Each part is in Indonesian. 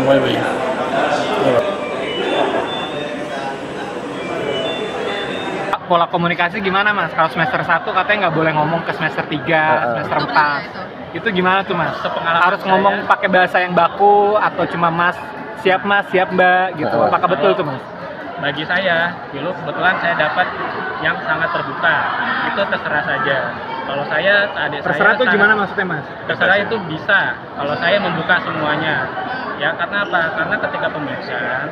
mulai beli. Pola komunikasi gimana mas? Kalau semester 1 katanya nggak boleh ngomong ke semester 3, semester 4. Itu gimana tuh mas? Harus ngomong pakai bahasa yang baku atau cuma mas, siap mbak gitu. Apakah betul tuh mas? Bagi saya, dulu kebetulan saya dapat yang sangat terbuka. Itu terserah saja. Kalau saya, adik Terserah saya tuh gimana maksudnya mas? terserah itu bisa. Kalau saya membuka semuanya. Ya karena apa? Karena ketika pemeriksaan,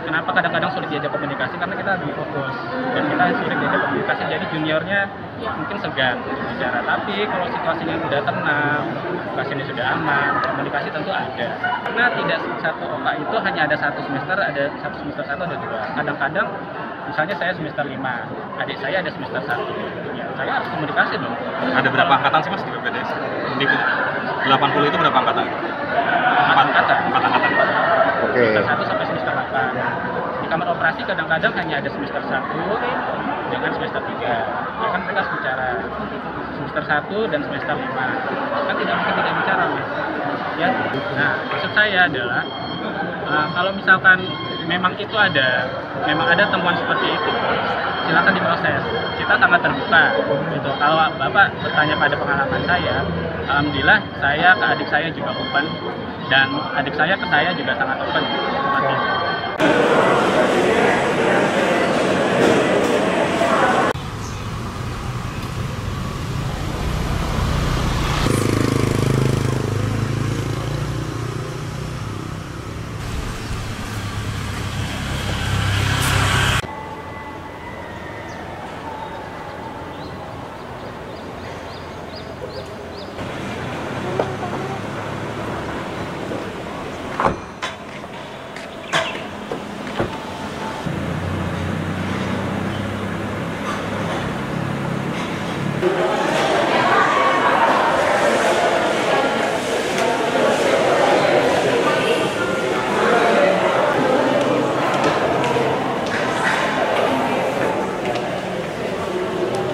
kenapa kadang-kadang sulit diajak komunikasi? Karena kita lebih fokus dan kita sulit diajak komunikasi. Jadi juniornya mungkin segan untuk bicara. Tapi kalau situasinya sudah tenang, situasinya sudah aman, komunikasi tentu ada. Karena tidak satu OKA itu hanya ada satu semester, ada satu semester satu ada dua. Kadang-kadang misalnya saya semester 5, adik saya ada semester 1. Ya, saya harus komunikasi dong. Ada berapa angkatan sih mas di PPDS? Di 80 itu berapa angkatan? 4 angkatan. 4 angkatan. Oke. Semester 1 sampai semester 8. Di kamar operasi kadang-kadang hanya ada semester 1 dengan semester 3. Ya kan kita harus bicara semester 1 dan semester 5. Kan tidak mungkin tidak bicara, Mas. Ya. Nah, maksud saya adalah kalau misalkan memang ada temuan seperti itu, silakan diproses. Kita sangat terbuka. Gitu. Kalau Bapak bertanya pada pengalaman saya, alhamdulillah saya ke adik saya juga open dan adik saya ke saya juga sangat open. Seperti itu.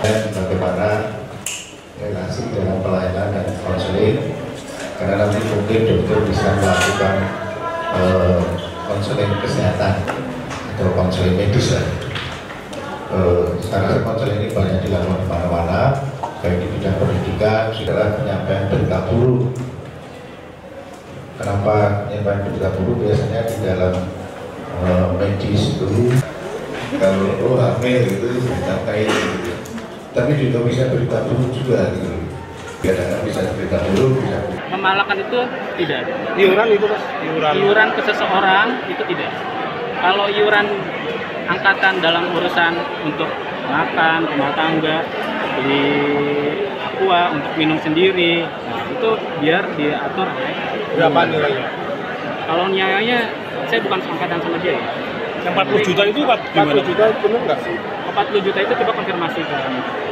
Bagaimana relasi dalam pelayanan dan konseling, karena nanti mungkin dokter bisa melakukan konseling kesehatan atau konseling medis lah. Sekarang konseling ini banyak dilakukan di mana-mana, baik di bidang pendidikan, segala penyampaian berita buruk. Kenapa penyampaian berita buruk? Biasanya di dalam medis itu kalau hamil itu dicapai gitu. Tapi juga bisa berita buruk juga gitu. Kadang-kadang bisa berita buruk, bisa Memalakan itu tidak ada. Iuran itu mas? Iuran ke seseorang itu tidak. Kalau iuran angkatan dalam urusan untuk makan, rumah tangga, beli aqua, untuk minum sendiri, nah, itu biar diatur. Berapa nilainya? Kalau nilainya saya bukan angkatan sama dia ya. Yang 40 juta itu 40 juta itu benar nggak sih? 40 juta itu coba konfirmasi ke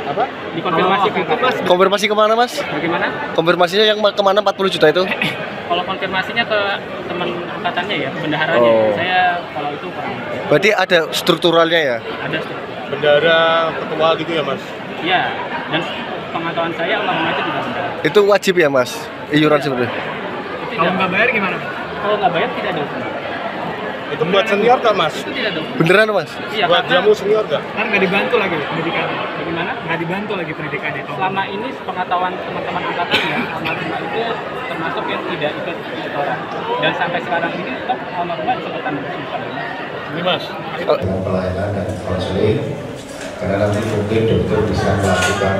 Apa? dikonfirmasi ke mas. konfirmasi kemana mas? Bagaimana? Konfirmasinya yang kemana 40 juta itu? Kalau konfirmasinya ke teman angkatannya ya, bendaharanya. Saya kalau itu kurang. Berarti ada strukturalnya ya? Ada struktur. Bendara ketua gitu ya mas? Iya, dan pengetahuan saya ulama itu juga bendahara. Itu wajib ya mas? Iuran sebenarnya? Kalau nggak bayar gimana? Kalau nggak bayar tidak ada hukuman. Itu buat senior kan mas? Itu tidak ada hukuman. Beneran mas? Iya, Buat karena jamu senior kan? Kan nggak dibantu lagi pendidikannya. bagaimana? Nggak dibantu lagi pendidikannya. Selama ini pengetahuan teman-teman angkatannya, almarhumah itu termasuk yang tidak ikut setoran. Dan sampai sekarang ini tetap almarhumah disebutkan setoran. Ini mas. Dalam pelayanan dan konseling, karena nanti mungkin dokter bisa melakukan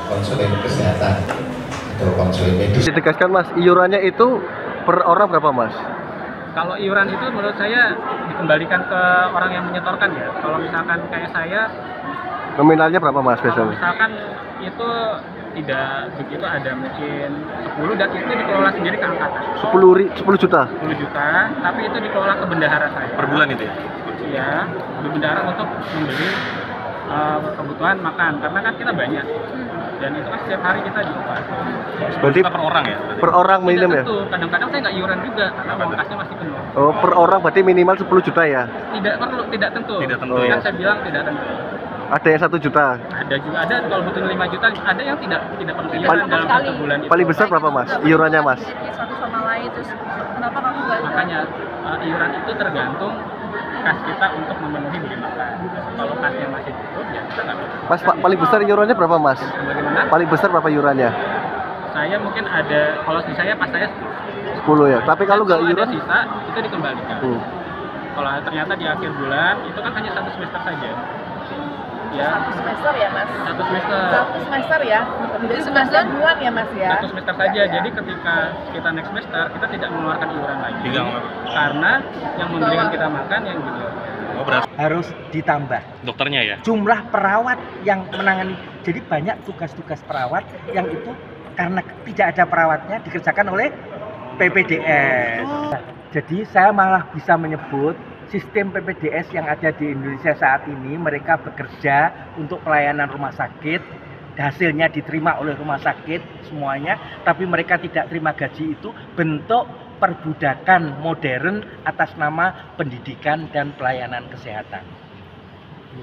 konseling kesehatan atau konseling medis. Ditegaskan mas, iurannya itu per orang berapa mas? Kalau iuran itu menurut saya dikembalikan ke orang yang menyetorkan ya. Kalau misalkan kayak saya, Nominalnya berapa mas kalau biasanya? misalkan itu tidak begitu, ada mungkin 10 dan itu dikelola sendiri ke angkatan. 10 juta? 10 juta, tapi itu dikelola ke bendahara saya. Per bulan itu ya? Iya, di bendahara untuk membeli kebutuhan makan, karena kan kita banyak. Dan itu kan setiap hari kita diupah. Berarti Per orang ya? per orang minimum ya? Tentu, kadang-kadang saya nggak iuran juga, karena pangkasnya masih penuh. Oh, per orang berarti minimal 10 juta ya? Tidak perlu, tidak tentu. Tidak tentu, Kan ya. saya bilang tidak tentu. Ada yang 1 juta? Ada juga, ada kalau butuh 5 juta, ada yang tidak perlu iuran Paling- dalam satu bulan itu. Paling besar berapa mas? Iurannya mas? Satu sama lain, terus kenapa namanya iuran itu tergantung kas kita untuk memenuhi beli makan. Kalau kasnya masih cukup, ya kita nggak apa-apa. Mas, paling besar iurannya berapa Mas? Bagaimana? Paling besar berapa iurannya? Saya mungkin ada, kalau di saya pas saya 10 ya. Tapi kalau nggak ada iuran? sisa, itu dikembalikan. Kalau ternyata di akhir bulan, itu kan hanya 1 semester saja. Ya, 1 semester ya Mas? 1 semester. 1 semester ya? Jadi 9 bulan ya Mas ya? 1 semester saja. Jadi ketika kita next semester, kita tidak mengeluarkan iuran lagi. Tidak mengeluarkan. Karena yang memberikan kita makan yang di luar. Oh, berarti harus ditambah dokternya ya? jumlah perawat yang menangani. Jadi banyak tugas-tugas perawat yang itu karena tidak ada perawatnya dikerjakan oleh PPDS. Jadi saya malah bisa menyebut sistem PPDS yang ada di Indonesia saat ini, mereka bekerja untuk pelayanan rumah sakit, hasilnya diterima oleh rumah sakit semuanya, tapi mereka tidak terima gaji, itu bentuk perbudakan modern atas nama pendidikan dan pelayanan kesehatan.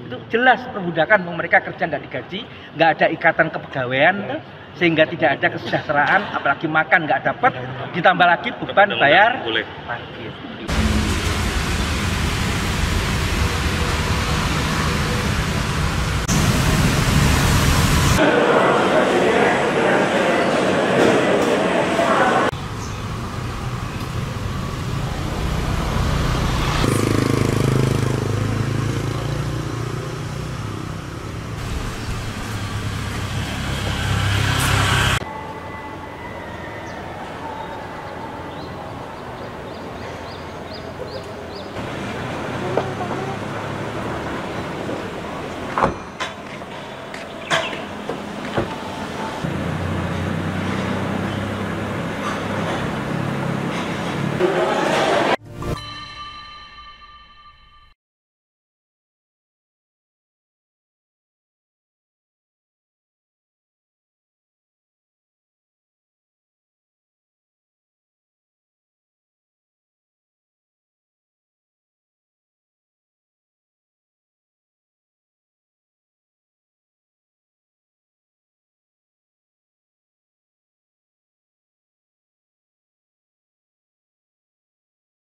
Itu jelas perbudakan, mereka kerja nggak digaji, nggak ada ikatan kepegawaian, sehingga tidak ada kesejahteraan, apalagi makan nggak dapat, ditambah lagi beban bayar boleh. parkir.